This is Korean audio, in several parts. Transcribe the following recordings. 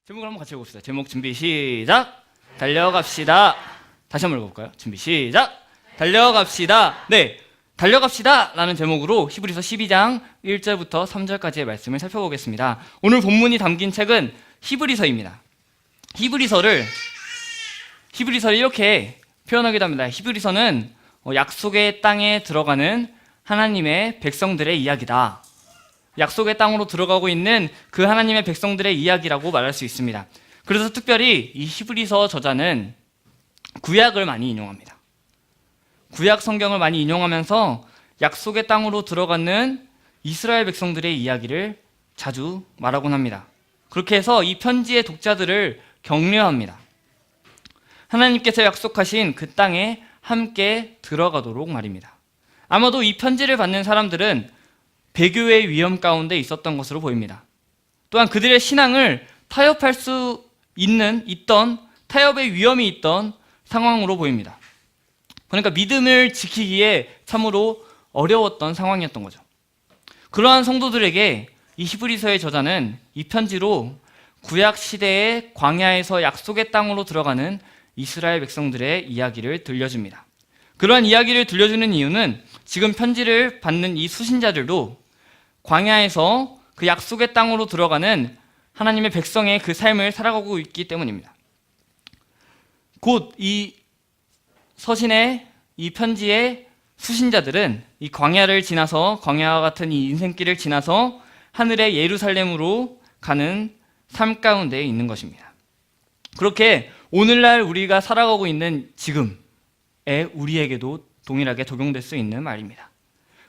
제목을 한번 같이 해봅시다. 제목 준비 시작. 달려갑시다. 다시 한번 읽어볼까요? 준비 시작. 달려갑시다. 네, 달려갑시다 라는 제목으로 히브리서 12장 1절부터 3절까지의 말씀을 살펴보겠습니다. 오늘 본문이 담긴 책은 히브리서입니다. 히브리서를 이렇게 표현하기도 합니다. 히브리서는 약속의 땅에 들어가는 하나님의 백성들의 이야기다. 약속의 땅으로 들어가고 있는 그 하나님의 백성들의 이야기라고 말할 수 있습니다. 그래서 특별히 이 히브리서 저자는 구약을 많이 인용합니다. 구약 성경을 많이 인용하면서 약속의 땅으로 들어가는 이스라엘 백성들의 이야기를 자주 말하곤 합니다. 그렇게 해서 이 편지의 독자들을 격려합니다. 하나님께서 약속하신 그 땅에 함께 들어가도록 말입니다. 아마도 이 편지를 받는 사람들은 배교의 위험 가운데 있었던 것으로 보입니다. 또한 그들의 신앙을 타협할 수 있던 타협의 위험이 있던 상황으로 보입니다. 그러니까 믿음을 지키기에 참으로 어려웠던 상황이었던 거죠. 그러한 성도들에게 이 히브리서의 저자는 이 편지로 구약 시대의 광야에서 약속의 땅으로 들어가는 이스라엘 백성들의 이야기를 들려줍니다. 그러한 이야기를 들려주는 이유는 지금 편지를 받는 이 수신자들도 광야에서 그 약속의 땅으로 들어가는 하나님의 백성의 그 삶을 살아가고 있기 때문입니다. 곧 이 서신의 이 편지의 수신자들은 이 광야를 지나서 광야와 같은 이 인생길을 지나서 하늘의 예루살렘으로 가는 삶 가운데 있는 것입니다. 그렇게 오늘날 우리가 살아가고 있는 지금의 우리에게도 동일하게 적용될 수 있는 말입니다.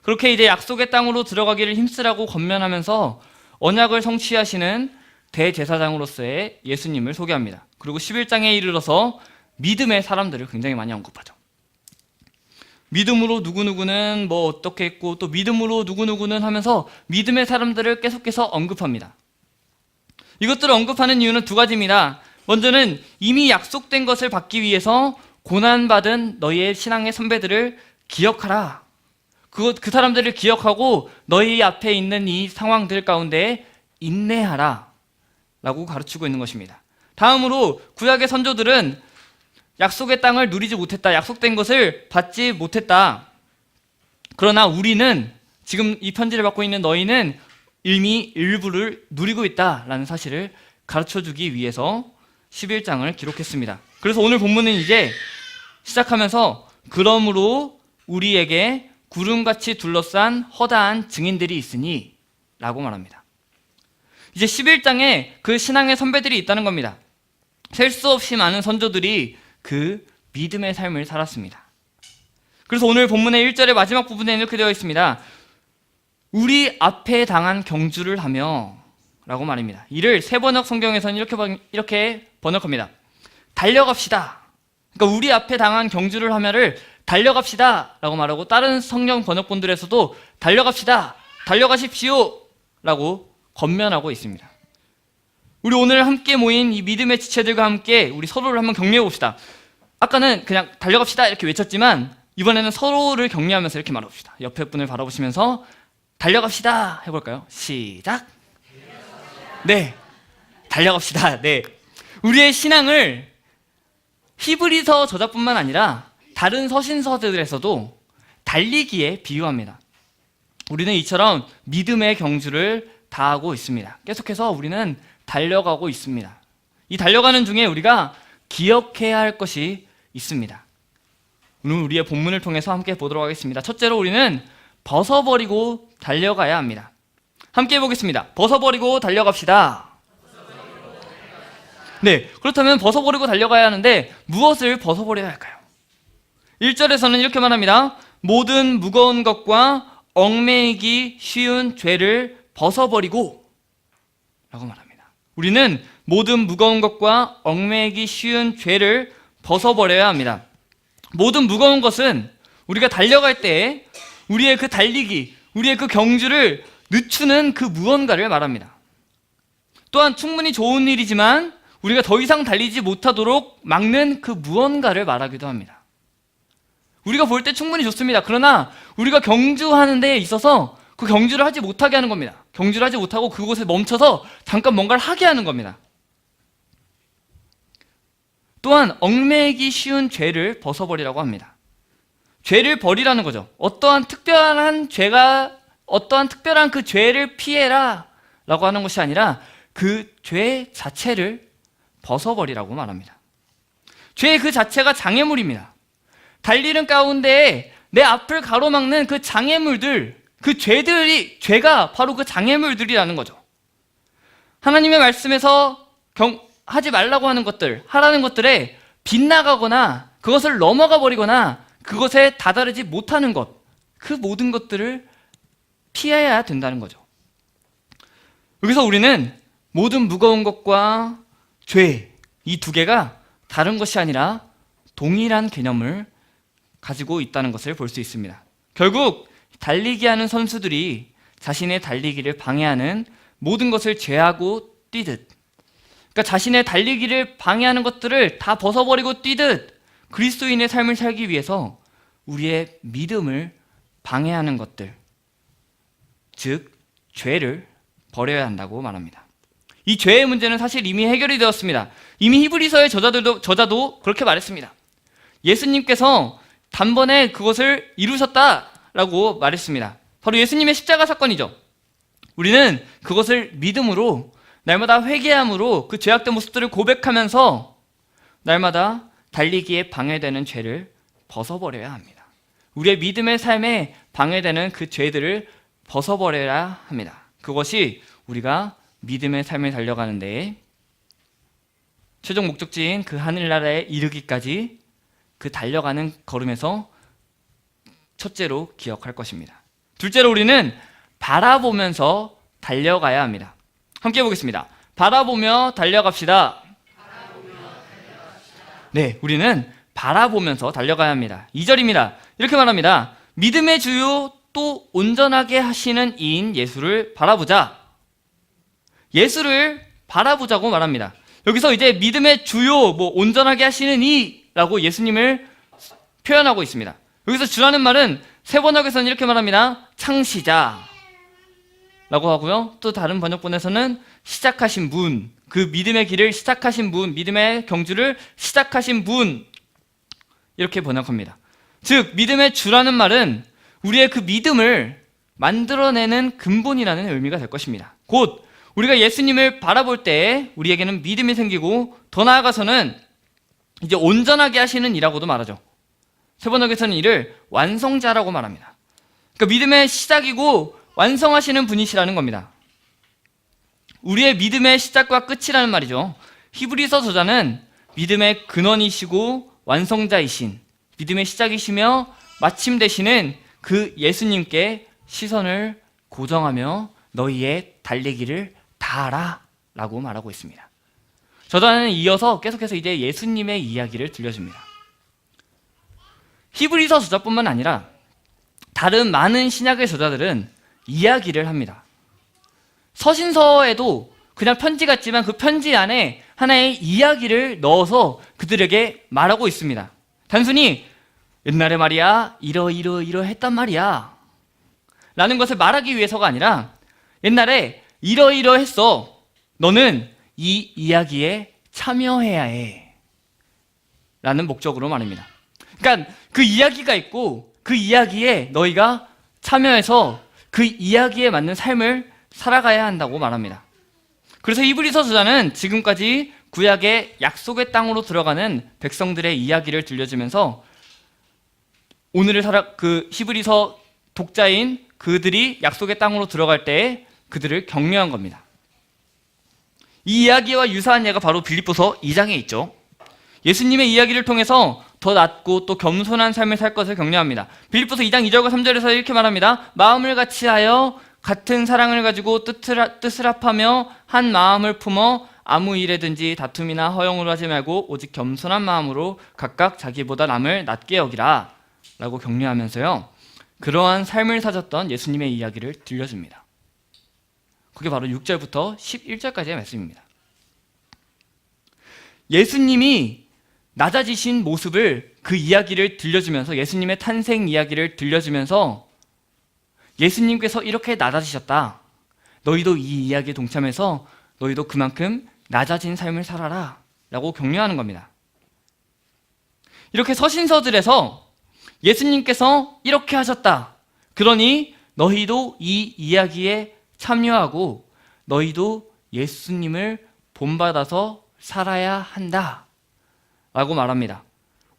그렇게 이제 약속의 땅으로 들어가기를 힘쓰라고 권면하면서 언약을 성취하시는 대제사장으로서의 예수님을 소개합니다. 그리고 11장에 이르러서 믿음의 사람들을 굉장히 많이 언급하죠. 믿음으로 누구누구는 뭐 어떻게 했고 또 믿음으로 누구누구는 하면서 믿음의 사람들을 계속해서 언급합니다. 이것들을 언급하는 이유는 두 가지입니다. 먼저는 이미 약속된 것을 받기 위해서 고난받은 너희의 신앙의 선배들을 기억하라. 그 사람들을 기억하고 너희 앞에 있는 이 상황들 가운데 인내하라 라고 가르치고 있는 것입니다. 다음으로 구약의 선조들은 약속의 땅을 누리지 못했다. 약속된 것을 받지 못했다. 그러나 우리는 지금 이 편지를 받고 있는 너희는 이미 일부를 누리고 있다라는 사실을 가르쳐주기 위해서 11장을 기록했습니다. 그래서 오늘 본문은 이제 시작하면서 그러므로 우리에게 구름같이 둘러싼 허다한 증인들이 있으니 라고 말합니다. 이제 11장에 그 신앙의 선배들이 있다는 겁니다. 셀 수 없이 많은 선조들이 그 믿음의 삶을 살았습니다. 그래서 오늘 본문의 1절의 마지막 부분에 이렇게 되어 있습니다. 우리 앞에 당한 경주를 하며 라고 말입니다. 이를 새번역 성경에서는 이렇게 번역합니다. 달려갑시다. 그러니까 우리 앞에 당한 경주를 하며를 달려갑시다 라고 말하고 다른 성경 번역본들에서도 달려갑시다, 달려가십시오 라고 권면하고 있습니다. 우리 오늘 함께 모인 이 믿음의 지체들과 함께 우리 서로를 한번 격려해 봅시다. 아까는 그냥 달려갑시다 이렇게 외쳤지만 이번에는 서로를 격려하면서 이렇게 말해봅시다. 옆에 분을 바라보시면서 달려갑시다 해볼까요? 시작. 네, 달려갑시다. 네, 우리의 신앙을 히브리서 저자뿐만 아니라 다른 서신서들에서도 달리기에 비유합니다. 우리는 이처럼 믿음의 경주를 다하고 있습니다. 계속해서 우리는 달려가고 있습니다. 이 달려가는 중에 우리가 기억해야 할 것이 있습니다. 오늘 우리의 본문을 통해서 함께 보도록 하겠습니다. 첫째로 우리는 벗어버리고 달려가야 합니다. 함께 해보겠습니다. 벗어버리고 달려갑시다. 네, 그렇다면 벗어버리고 달려가야 하는데 무엇을 벗어버려야 할까요? 1절에서는 이렇게 말합니다. 모든 무거운 것과 얽매이기 쉬운 죄를 벗어버리고 라고 말합니다. 우리는 모든 무거운 것과 얽매이기 쉬운 죄를 벗어버려야 합니다. 모든 무거운 것은 우리가 달려갈 때 우리의 그 달리기, 우리의 그 경주를 늦추는 그 무언가를 말합니다. 또한 충분히 좋은 일이지만 우리가 더 이상 달리지 못하도록 막는 그 무언가를 말하기도 합니다. 우리가 볼 때 충분히 좋습니다. 그러나 우리가 경주하는 데에 있어서 그 경주를 하지 못하게 하는 겁니다. 경주를 하지 못하고 그곳에 멈춰서 잠깐 뭔가를 하게 하는 겁니다. 또한 얽매이기 쉬운 죄를 벗어버리라고 합니다. 죄를 버리라는 거죠. 어떠한 특별한 그 죄를 피해라 라고 하는 것이 아니라 그 죄 자체를 벗어버리라고 말합니다. 죄 그 자체가 장애물입니다. 달리는 가운데에 내 앞을 가로막는 그 장애물들, 그 죄가 바로 그 장애물들이라는 거죠. 하나님의 말씀에서 하지 말라고 하는 것들, 하라는 것들에 빗나가거나 그것을 넘어가 버리거나 그것에 다다르지 못하는 것, 그 모든 것들을 피해야 된다는 거죠. 여기서 우리는 모든 무거운 것과 죄, 이 두 개가 다른 것이 아니라 동일한 개념을 가지고 있다는 것을 볼 수 있습니다. 결국 달리기 하는 선수들이 자신의 달리기를 방해하는 모든 것을 제하고 뛰듯, 그러니까 자신의 달리기를 방해하는 것들을 다 벗어버리고 뛰듯 그리스도인의 삶을 살기 위해서 우리의 믿음을 방해하는 것들, 즉 죄를 버려야 한다고 말합니다. 이 죄의 문제는 사실 이미 해결이 되었습니다. 이미 히브리서의 저자도 그렇게 말했습니다. 예수님께서 단번에 그것을 이루셨다라고 말했습니다. 바로 예수님의 십자가 사건이죠. 우리는 그것을 믿음으로 날마다 회개함으로 그 죄악된 모습들을 고백하면서 날마다 달리기에 방해되는 죄를 벗어버려야 합니다. 우리의 믿음의 삶에 방해되는 그 죄들을 벗어버려야 합니다. 그것이 우리가 믿음의 삶을 달려가는 데에 최종 목적지인 그 하늘나라에 이르기까지 그 달려가는 걸음에서 첫째로 기억할 것입니다. 둘째로 우리는 바라보면서 달려가야 합니다. 함께 해보겠습니다. 바라보며 달려갑시다. 네, 우리는 바라보면서 달려가야 합니다. 2절입니다. 이렇게 말합니다. 믿음의 주요 또 온전하게 하시는 이인 예수를 바라보자. 예수를 바라보자고 말합니다. 여기서 이제 믿음의 주요, 온전하게 하시는 이라고 예수님을 표현하고 있습니다. 여기서 주라는 말은 새 번역에서는 이렇게 말합니다. 창시자 라고 하고요. 또 다른 번역본에서는 시작하신 분, 그 믿음의 길을 시작하신 분, 믿음의 경주를 시작하신 분, 이렇게 번역합니다. 즉 믿음의 주라는 말은 우리의 그 믿음을 만들어내는 근본이라는 의미가 될 것입니다. 곧 우리가 예수님을 바라볼 때 우리에게는 믿음이 생기고 더 나아가서는 이제 온전하게 하시는 이라고도 말하죠. 새 번역에서는 이를 완성자라고 말합니다. 그러니까 믿음의 시작이고 완성하시는 분이시라는 겁니다. 우리의 믿음의 시작과 끝이라는 말이죠. 히브리서 저자는 믿음의 근원이시고 완성자이신, 믿음의 시작이시며 마침 되시는 그 예수님께 시선을 고정하며 너희의 달리기를 다하라 라고 말하고 있습니다. 저자는 이어서 계속해서 이제 예수님의 이야기를 들려줍니다. 히브리서 저자뿐만 아니라 다른 많은 신약의 저자들은 이야기를 합니다. 서신서에도 그냥 편지 같지만 그 편지 안에 하나의 이야기를 넣어서 그들에게 말하고 있습니다. 단순히 옛날에 말이야 이러했단 말이야 라는 것을 말하기 위해서가 아니라 옛날에 이러했어, 너는 이 이야기에 참여해야 해 라는 목적으로 말입니다. 그러니까 그 이야기가 있고 그 이야기에 너희가 참여해서 그 이야기에 맞는 삶을 살아가야 한다고 말합니다. 그래서 히브리서 저자는 지금까지 구약의 약속의 땅으로 들어가는 백성들의 이야기를 들려주면서 오늘을 그 히브리서 독자인 그들이 약속의 땅으로 들어갈 때 그들을 격려한 겁니다. 이 이야기와 유사한 예가 바로 빌립보서 2장에 있죠. 예수님의 이야기를 통해서 더 낮고 또 겸손한 삶을 살 것을 격려합니다. 빌립보서 2장 2절과 3절에서 이렇게 말합니다. 마음을 같이하여 같은 사랑을 가지고 뜻을 합하며 한 마음을 품어 아무 일에든지 다툼이나 허용으로 하지 말고 오직 겸손한 마음으로 각각 자기보다 남을 낮게 여기라 라고 격려하면서요, 그러한 삶을 사셨던 예수님의 이야기를 들려줍니다. 그게 바로 6절부터 11절까지의 말씀입니다. 예수님이 낮아지신 모습을, 그 이야기를 들려주면서, 예수님의 탄생 이야기를 들려주면서 예수님께서 이렇게 낮아지셨다, 너희도 이 이야기에 동참해서 너희도 그만큼 낮아진 삶을 살아라 라고 격려하는 겁니다. 이렇게 서신서들에서 예수님께서 이렇게 하셨다. 그러니 너희도 이 이야기에 참여하고 너희도 예수님을 본받아서 살아야 한다. 라고 말합니다.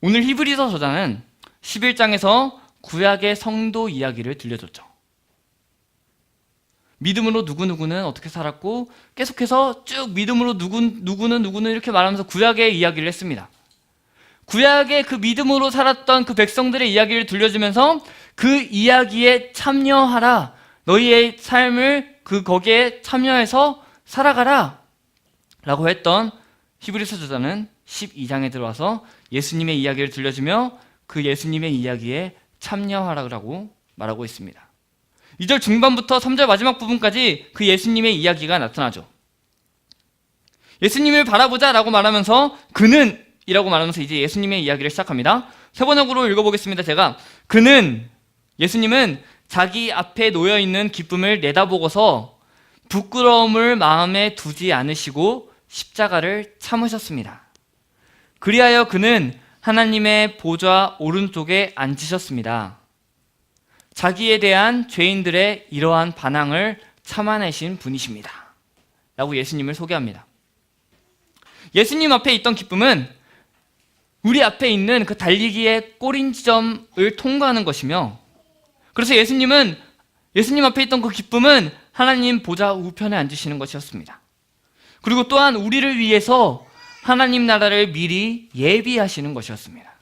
오늘 히브리서 저자는 11장에서 구약의 성도 이야기를 들려줬죠. 믿음으로 누구누구는 어떻게 살았고 계속해서 쭉 믿음으로 누구는 이렇게 말하면서 구약의 이야기를 했습니다. 구약의 그 믿음으로 살았던 그 백성들의 이야기를 들려주면서 그 이야기에 참여하라. 너희의 삶을 거기에 참여해서 살아가라. 라고 했던 히브리서 저자는 12장에 들어와서 예수님의 이야기를 들려주며 그 예수님의 이야기에 참여하라고 말하고 있습니다. 2절 중반부터 3절 마지막 부분까지 그 예수님의 이야기가 나타나죠. 예수님을 바라보자 라고 말하면서 그는 이라고 말하면서 이제 예수님의 이야기를 시작합니다. 세 번역으로 읽어보겠습니다. 제가 예수님은 자기 앞에 놓여있는 기쁨을 내다보고서 부끄러움을 마음에 두지 않으시고 십자가를 참으셨습니다. 그리하여 그는 하나님의 보좌 오른쪽에 앉으셨습니다. 자기에 대한 죄인들의 이러한 반항을 참아내신 분이십니다. 라고 예수님을 소개합니다. 예수님 앞에 있던 기쁨은 우리 앞에 있는 그 달리기의 꼬린 지점을 통과하는 것이며, 그래서 예수님 앞에 있던 그 기쁨은 하나님 보좌 우편에 앉으시는 것이었습니다. 그리고 또한 우리를 위해서 하나님 나라를 미리 예비하시는 것이었습니다.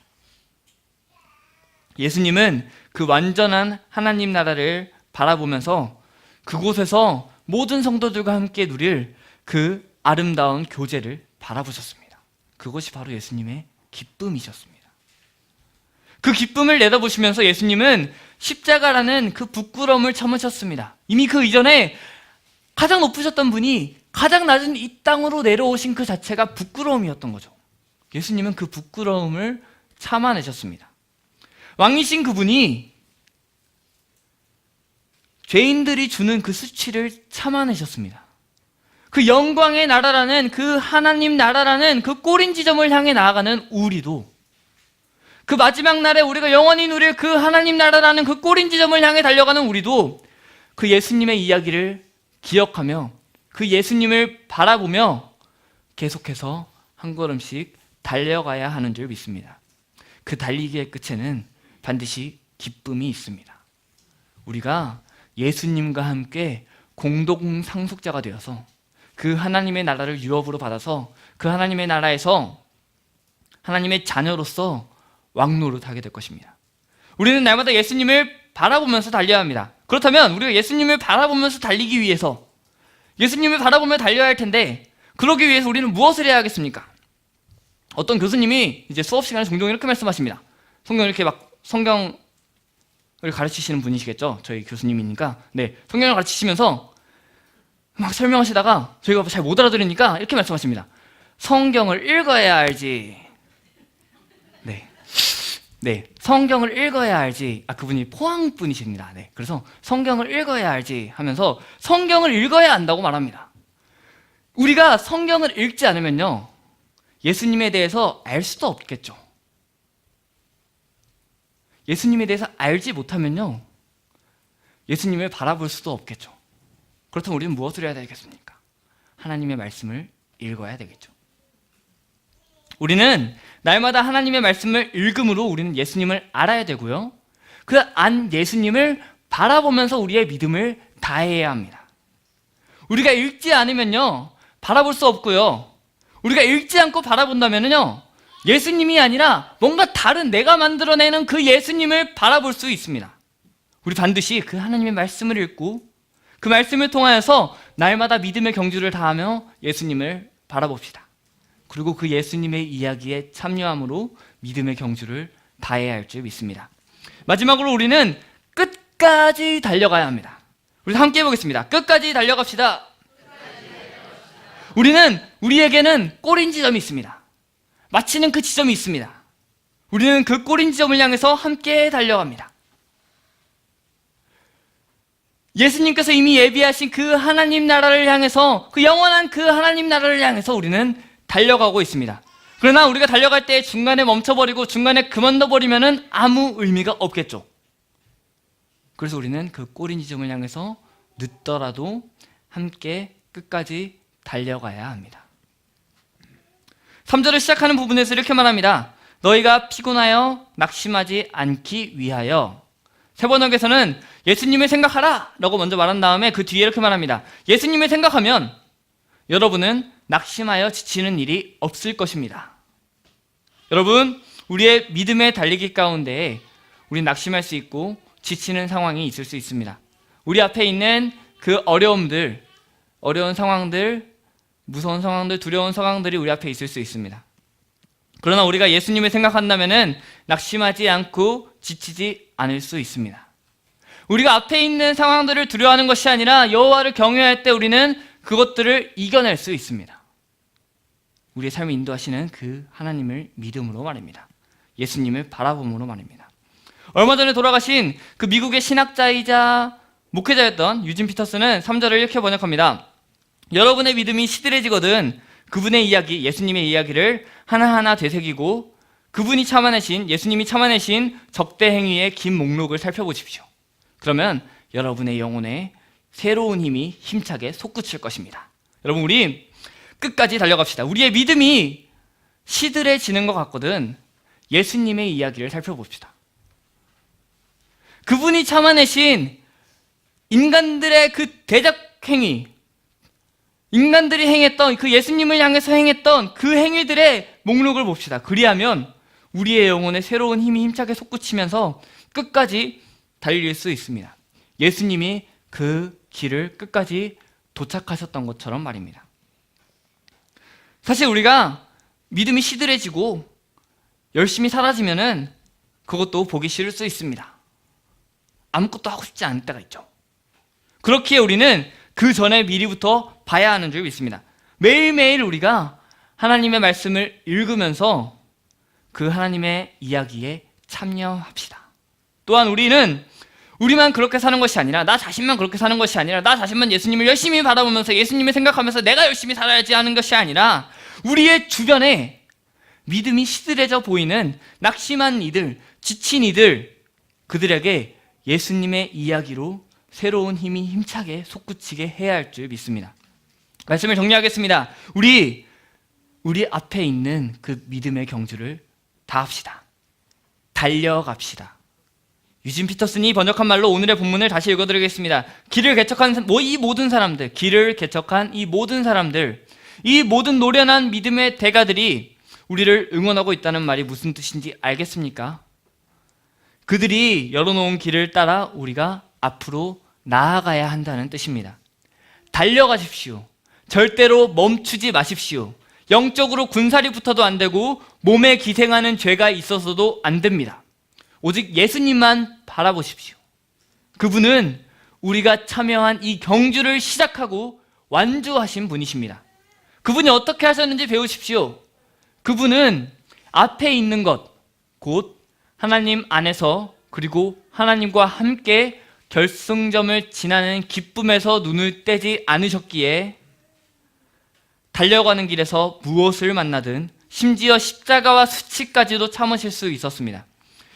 예수님은 그 완전한 하나님 나라를 바라보면서 그곳에서 모든 성도들과 함께 누릴 그 아름다운 교제를 바라보셨습니다. 그것이 바로 예수님의 기쁨이셨습니다. 그 기쁨을 내다보시면서 예수님은 십자가라는 그 부끄러움을 참으셨습니다. 이미 그 이전에 가장 높으셨던 분이 가장 낮은 이 땅으로 내려오신 그 자체가 부끄러움이었던 거죠. 예수님은 그 부끄러움을 참아내셨습니다. 왕이신 그분이 죄인들이 주는 그 수치를 참아내셨습니다. 그 영광의 나라라는 그 하나님 나라라는 그 꼬린 지점을 향해 나아가는 우리도, 그 마지막 날에 우리가 영원히 누릴 그 하나님 나라라는 그 꼬린 지점을 향해 달려가는 우리도 그 예수님의 이야기를 기억하며 그 예수님을 바라보며 계속해서 한 걸음씩 달려가야 하는 줄 믿습니다. 그 달리기의 끝에는 반드시 기쁨이 있습니다. 우리가 예수님과 함께 공동 상속자가 되어서 그 하나님의 나라를 유업으로 받아서 그 하나님의 나라에서 하나님의 자녀로서 왕노릇하게 될 것입니다. 우리는 날마다 예수님을 바라보면서 달려야 합니다. 그렇다면 우리가 예수님을 바라보면서 달리기 위해서 예수님을 바라보며 달려야 할 텐데, 그러기 위해서 우리는 무엇을 해야 하겠습니까? 어떤 교수님이 이제 수업 시간에 종종 이렇게 말씀하십니다. 성경을 가르치시는 분이시겠죠? 저희 교수님이니까. 네, 성경을 가르치시면서 막 설명하시다가 저희가 잘 못 알아들으니까 이렇게 말씀하십니다. 성경을 읽어야 알지. 네, 성경을 읽어야 알지. 그분이 포항 분이십니다. 네, 그래서 성경을 읽어야 알지 하면서 성경을 읽어야 안다고 말합니다. 우리가 성경을 읽지 않으면요, 예수님에 대해서 알 수도 없겠죠. 예수님에 대해서 알지 못하면요, 예수님을 바라볼 수도 없겠죠. 그렇다면 우리는 무엇을 해야 되겠습니까? 하나님의 말씀을 읽어야 되겠죠. 우리는 날마다 하나님의 말씀을 읽음으로 우리는 예수님을 알아야 되고요, 그 안 예수님을 바라보면서 우리의 믿음을 다해야 합니다. 우리가 읽지 않으면요, 바라볼 수 없고요, 우리가 읽지 않고 바라본다면요, 예수님이 아니라 뭔가 다른 내가 만들어내는 그 예수님을 바라볼 수 있습니다. 우리 반드시 그 하나님의 말씀을 읽고 그 말씀을 통하여서 날마다 믿음의 경주를 다하며 예수님을 바라봅시다. 그리고 그 예수님의 이야기에 참여함으로 믿음의 경주를 다해야 할 줄 믿습니다. 마지막으로 우리는 끝까지 달려가야 합니다. 우리 함께 해보겠습니다. 끝까지 달려갑시다. 우리에게는 꼬린 지점이 있습니다. 마치는 그 지점이 있습니다. 우리는 그 꼬린 지점을 향해서 함께 달려갑니다. 예수님께서 이미 예비하신 그 하나님 나라를 향해서, 그 영원한 그 하나님 나라를 향해서 우리는 달려가고 있습니다. 그러나 우리가 달려갈 때 중간에 멈춰버리고 중간에 그만둬버리면 아무 의미가 없겠죠. 그래서 우리는 그 꼬리 지점을 향해서 늦더라도 함께 끝까지 달려가야 합니다. 3절을 시작하는 부분에서 이렇게 말합니다. 너희가 피곤하여 낙심하지 않기 위하여. 세번역에서는 예수님을 생각하라 라고 먼저 말한 다음에 그 뒤에 이렇게 말합니다. 예수님을 생각하면 여러분은 낙심하여 지치는 일이 없을 것입니다. 여러분, 우리의 믿음의 달리기 가운데 우리는 낙심할 수 있고 지치는 상황이 있을 수 있습니다. 우리 앞에 있는 그 어려움들, 어려운 상황들, 무서운 상황들, 두려운 상황들이 우리 앞에 있을 수 있습니다. 그러나 우리가 예수님을 생각한다면 낙심하지 않고 지치지 않을 수 있습니다. 우리가 앞에 있는 상황들을 두려워하는 것이 아니라 여호와를 경외할 때 우리는 그것들을 이겨낼 수 있습니다. 우리의 삶을 인도하시는 그 하나님을 믿음으로 말입니다. 예수님을 바라봄으로 말입니다. 얼마 전에 돌아가신 그 미국의 신학자이자 목회자였던 유진 피터스는 3절을 이렇게 번역합니다. 여러분의 믿음이 시들해지거든 그분의 이야기, 예수님의 이야기를 하나하나 되새기고 그분이 참아내신, 예수님이 참아내신 적대 행위의 긴 목록을 살펴보십시오. 그러면 여러분의 영혼에 새로운 힘이 힘차게 솟구칠 것입니다. 여러분, 우리 끝까지 달려갑시다. 우리의 믿음이 시들해지는 것 같거든 예수님의 이야기를 살펴봅시다. 그분이 참아내신 인간들의 그 대적 행위, 인간들이 행했던 그 예수님을 향해서 행했던 그 행위들의 목록을 봅시다. 그리하면 우리의 영혼에 새로운 힘이 힘차게 솟구치면서 끝까지 달릴 수 있습니다. 예수님이 그 길을 끝까지 도착하셨던 것처럼 말입니다. 사실 우리가 믿음이 시들해지고 열심히 사라지면은 그것도 보기 싫을 수 있습니다. 아무것도 하고 싶지 않을 때가 있죠. 그렇기에 우리는 그 전에 미리부터 봐야 하는 줄 믿습니다. 매일매일 우리가 하나님의 말씀을 읽으면서 그 하나님의 이야기에 참여합시다. 또한 우리만 그렇게 사는 것이 아니라, 나 자신만 그렇게 사는 것이 아니라, 나 자신만 예수님을 열심히 바라보면서 예수님을 생각하면서 내가 열심히 살아야지 하는 것이 아니라 우리의 주변에 믿음이 시들해져 보이는 낙심한 이들, 지친 이들, 그들에게 예수님의 이야기로 새로운 힘이 힘차게 솟구치게 해야 할 줄 믿습니다. 말씀을 정리하겠습니다. 우리 앞에 있는 그 믿음의 경주를 다 합시다. 달려갑시다. 유진 피터슨이 번역한 말로 오늘의 본문을 다시 읽어드리겠습니다. 길을 개척한 이 모든 사람들, 이 모든 노련한 믿음의 대가들이 우리를 응원하고 있다는 말이 무슨 뜻인지 알겠습니까? 그들이 열어놓은 길을 따라 우리가 앞으로 나아가야 한다는 뜻입니다. 달려가십시오. 절대로 멈추지 마십시오. 영적으로 군살이 붙어도 안 되고 몸에 기생하는 죄가 있어서도 안 됩니다. 오직 예수님만 바라보십시오. 그분은 우리가 참여한 이 경주를 시작하고 완주하신 분이십니다. 그분이 어떻게 하셨는지 배우십시오. 그분은 앞에 있는 것, 곧 하나님 안에서 그리고 하나님과 함께 결승점을 지나는 기쁨에서 눈을 떼지 않으셨기에 달려가는 길에서 무엇을 만나든 심지어 십자가와 수치까지도 참으실 수 있었습니다.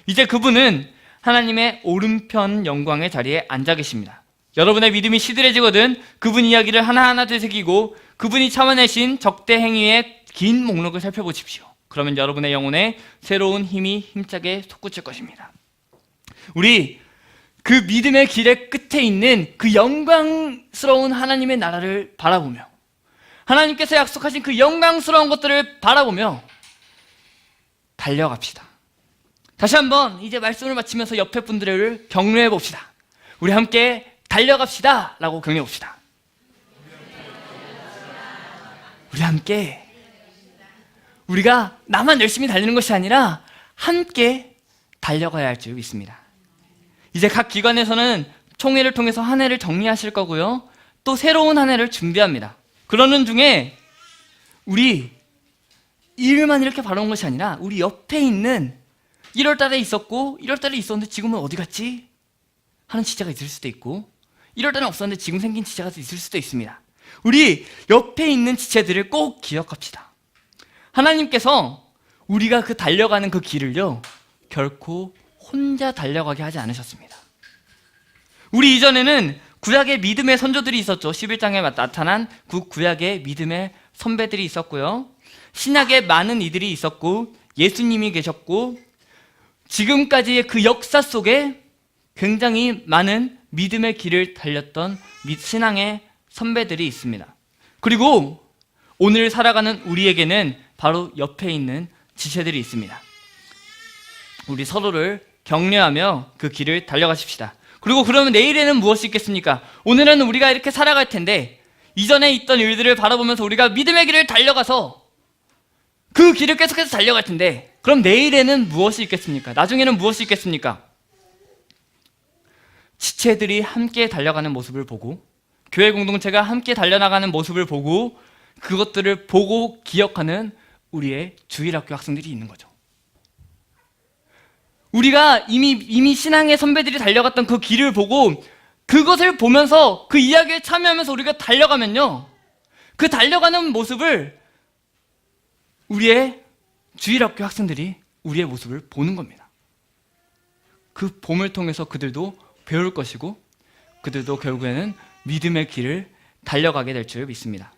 이제 그분은 하나님의 오른편 영광의 자리에 앉아 계십니다. 여러분의 믿음이 시들해지거든 그분 이야기를 하나하나 되새기고 그분이 참아내신 적대 행위의 긴 목록을 살펴보십시오. 그러면 여러분의 영혼에 새로운 힘이 힘차게 솟구칠 것입니다. 우리 그 믿음의 길의 끝에 있는 그 영광스러운 하나님의 나라를 바라보며 하나님께서 약속하신 그 영광스러운 것들을 바라보며 달려갑시다. 다시 한번 이제 말씀을 마치면서 옆에 분들을 격려해 봅시다. 우리 함께 달려갑시다 라고 격려해 봅시다. 우리 함께, 우리가 나만 열심히 달리는 것이 아니라 함께 달려가야 할 줄 믿습니다. 이제 각 기관에서는 총회를 통해서 한 해를 정리하실 거고요. 또 새로운 한 해를 준비합니다. 그러는 중에 우리 일만 이렇게 바라본 것이 아니라 우리 옆에 있는 1월 달에 있었고 1월 달에 있었는데 지금은 어디 갔지? 하는 지체가 있을 수도 있고 1월 달에 없었는데 지금 생긴 지체가 있을 수도 있습니다. 우리 옆에 있는 지체들을 꼭 기억합시다. 하나님께서 우리가 그 달려가는 그 길을요, 결코 혼자 달려가게 하지 않으셨습니다. 우리 이전에는 구약의 믿음의 선조들이 있었죠. 11장에 나타난 구약의 믿음의 선배들이 있었고요. 신약에 많은 이들이 있었고 예수님이 계셨고 지금까지의 그 역사 속에 굉장히 많은 믿음의 길을 달렸던 신앙의 선배들이 있습니다. 그리고 오늘 살아가는 우리에게는 바로 옆에 있는 지체들이 있습니다. 우리 서로를 격려하며 그 길을 달려가십시다. 그리고 그러면 내일에는 무엇이 있겠습니까? 오늘은 우리가 이렇게 살아갈 텐데 이전에 있던 일들을 바라보면서 우리가 믿음의 길을 달려가서 그 길을 계속해서 달려갈 텐데 그럼 내일에는 무엇이 있겠습니까? 나중에는 무엇이 있겠습니까? 지체들이 함께 달려가는 모습을 보고 교회 공동체가 함께 달려나가는 모습을 보고 그것들을 보고 기억하는 우리의 주일학교 학생들이 있는 거죠. 우리가 이미 신앙의 선배들이 달려갔던 그 길을 보고 그것을 보면서 그 이야기에 참여하면서 우리가 달려가면요, 그 달려가는 모습을 우리의 주일학교 학생들이 우리의 모습을 보는 겁니다. 그 봄을 통해서 그들도 배울 것이고 그들도 결국에는 믿음의 길을 달려가게 될 줄 믿습니다.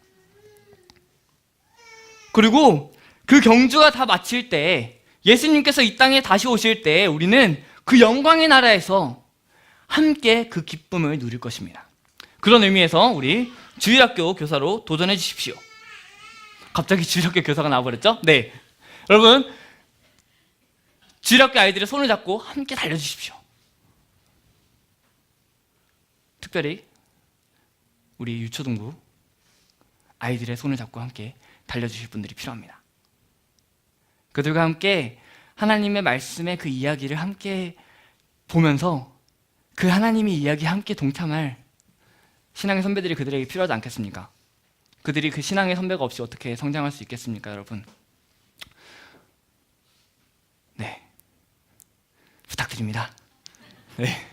그리고 그 경주가 다 마칠 때 예수님께서 이 땅에 다시 오실 때 우리는 그 영광의 나라에서 함께 그 기쁨을 누릴 것입니다. 그런 의미에서 우리 주일학교 교사로 도전해 주십시오. 갑자기 주일학교 교사가 나와버렸죠? 네, 여러분 주일학교 아이들의 손을 잡고 함께 달려주십시오. 특별히 우리 유초등부 아이들의 손을 잡고 함께 달려주실 분들이 필요합니다. 그들과 함께 하나님의 말씀의 그 이야기를 함께 보면서 그 하나님의 이야기에 함께 동참할 신앙의 선배들이 그들에게 필요하지 않겠습니까? 그들이 그 신앙의 선배가 없이 어떻게 성장할 수 있겠습니까, 여러분? 네, 부탁드립니다. 네.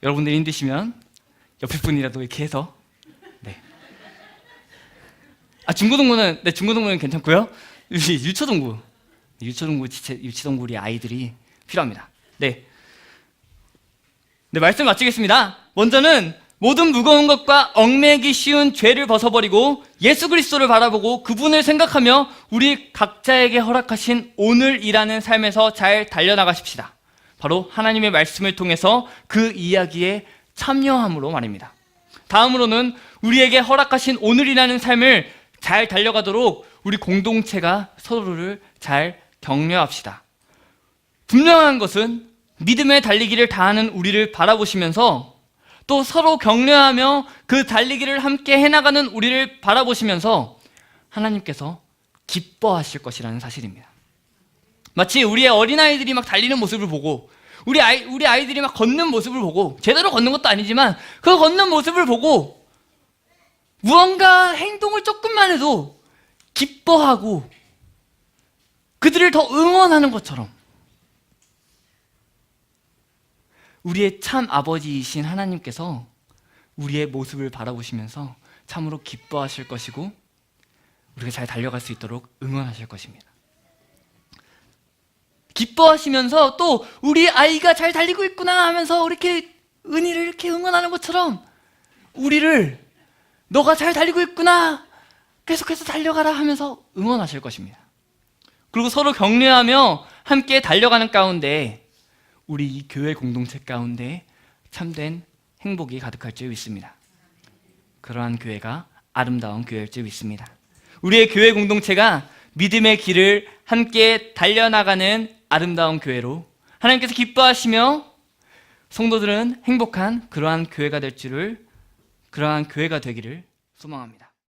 여러분들이 힘드시면 옆에 분이라도 이렇게 해서 중고등부는 괜찮고요. 유초등부 우리 아이들이 필요합니다. 네, 말씀 마치겠습니다. 먼저는 모든 무거운 것과 얽매기 쉬운 죄를 벗어버리고 예수 그리스도를 바라보고 그분을 생각하며 우리 각자에게 허락하신 오늘이라는 삶에서 잘 달려나가십시다. 바로 하나님의 말씀을 통해서 그 이야기에 참여함으로 말입니다. 다음으로는 우리에게 허락하신 오늘이라는 삶을 잘 달려가도록 우리 공동체가 서로를 잘 격려합시다. 분명한 것은 믿음의 달리기를 다하는 우리를 바라보시면서 또 서로 격려하며 그 달리기를 함께 해나가는 우리를 바라보시면서 하나님께서 기뻐하실 것이라는 사실입니다. 마치 우리의 어린아이들이 막 달리는 모습을 보고 우리 아이들이 막 걷는 모습을 보고 제대로 걷는 것도 아니지만 그 걷는 모습을 보고 무언가 행동을 조금만 해도 기뻐하고 그들을 더 응원하는 것처럼 우리의 참 아버지이신 하나님께서 우리의 모습을 바라보시면서 참으로 기뻐하실 것이고 우리가 잘 달려갈 수 있도록 응원하실 것입니다. 기뻐하시면서 또 우리 아이가 잘 달리고 있구나 하면서 이렇게 은희를 이렇게 응원하는 것처럼 우리를 너가 잘 달리고 있구나 계속해서 달려가라 하면서 응원하실 것입니다. 그리고 서로 격려하며 함께 달려가는 가운데 우리 이 교회 공동체 가운데 참된 행복이 가득할 줄 믿습니다. 그러한 교회가 아름다운 교회일 줄 믿습니다. 우리의 교회 공동체가 믿음의 길을 함께 달려나가는 아름다운 교회로 하나님께서 기뻐하시며 성도들은 행복한 그러한 교회가 되기를 소망합니다.